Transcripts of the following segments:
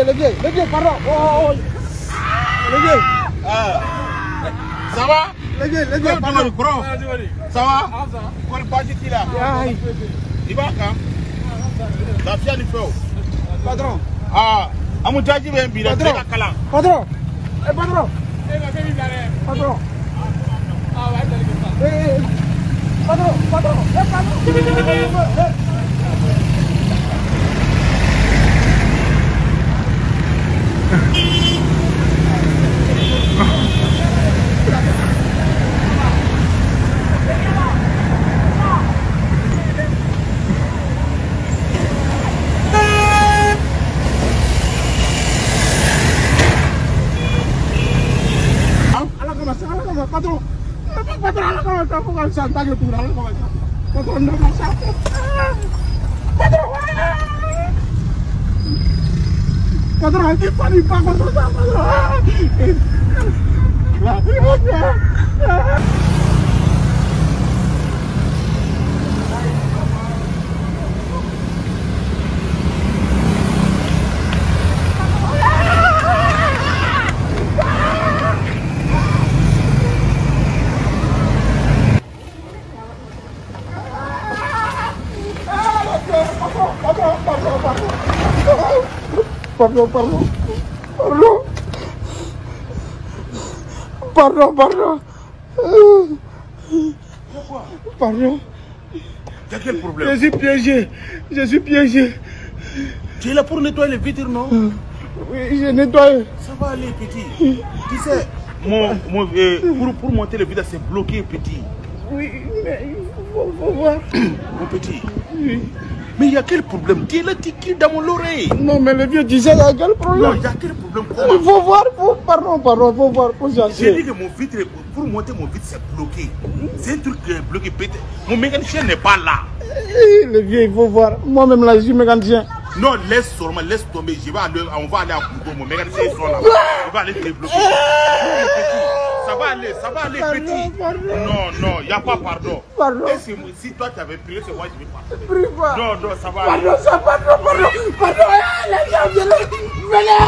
vieux, pardon. Oh. Le vieux. Ça va? Le vieux, pardon. Ça va? Quoi le pas dit là? Il va quand? La fille du feu. Patron. Ah, Amoujaji vient bien. Patron. Patron. Patron. Patron. Patron, ¿qué pasa con tu patron? Pardon. Pardon. T'as quel problème? Je suis piégé. Tu es là pour nettoyer les vitres, non? Oui, je nettoie. Ça va aller, petit. Tu sais, pour monter les vitres, c'est bloqué, petit. Oui, mais il faut voir. Mon petit. Oui. Mais il y a quel problème? Tu es là, tu cries dans mon oreille. Non, mais le vieux disait, il y a quel problème? Non, il y a quel problème? Il faut voir, pardon, il faut voir, faut chercher. J'ai dit que mon vitre, pour monter mon vitre, c'est bloqué. C'est un truc bloqué, peut-être. Mon mécanicien n'est pas là. Le vieux, il faut voir. Moi-même, là, je suis mécanicien. Non, laisse seulement, laisse tomber. On va aller à Bougo. Mon mécanicien, ils sont là. Il va aller te débloquer. Ça va aller, petit. Pardon. Non, il n'y a pas pardon. Pardon. Et si toi tu avais prié, c'est moi qui vais partir. Prie pas. Non, ça va aller. Pardon. Le vieux, venez.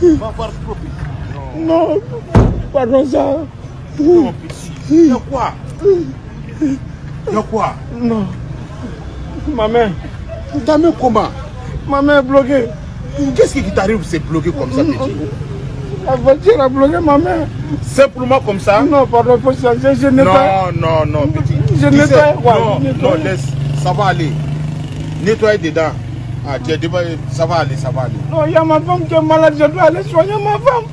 Va voir trop petit. Non, pardon ça. Non, petit. Il y a quoi? Non. Ma main. Ta main comment? Ma main est bloquée. Qu'est-ce qui t'arrive, c'est bloqué comme ça, petit? La voiture a bloqué ma main. Simplement comme ça? Non, pardon, il faut changer. Je nettoie. Non, petit. Je nettoie quoi? Non, laisse. Ça va aller. Nettoyer dedans. Ah, ça va aller. Non, il y a ma femme qui est malade. Je dois aller soigner ma femme.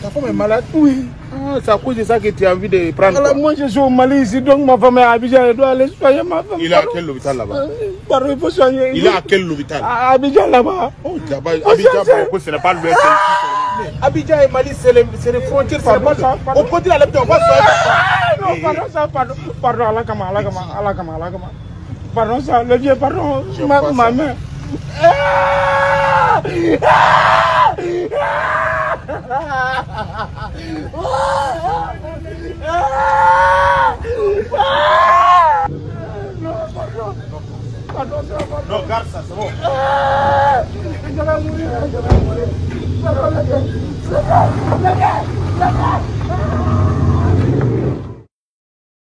Ta femme est malade? Oui. Ah, c'est à cause de ça que tu as envie de prendre. Alors, moi, je suis au Mali ici, donc ma femme est à Abidjan. Je dois aller soigner ma femme. Il est à quel hôpital là-bas? Pardon, il faut soigner. Il est à quel hôpital? À Abidjan là-bas. Oh, Abidjan, ce n'est pas le Abidjan et Mali, c'est les frontières. On continue à l'habiter, on va soigner. Non, pardon, Alakama. Pardon, ça, le vieux, pardon, ma main. Non, garde ça, c'est bon. Je vais mourir. Pardon, le vieux.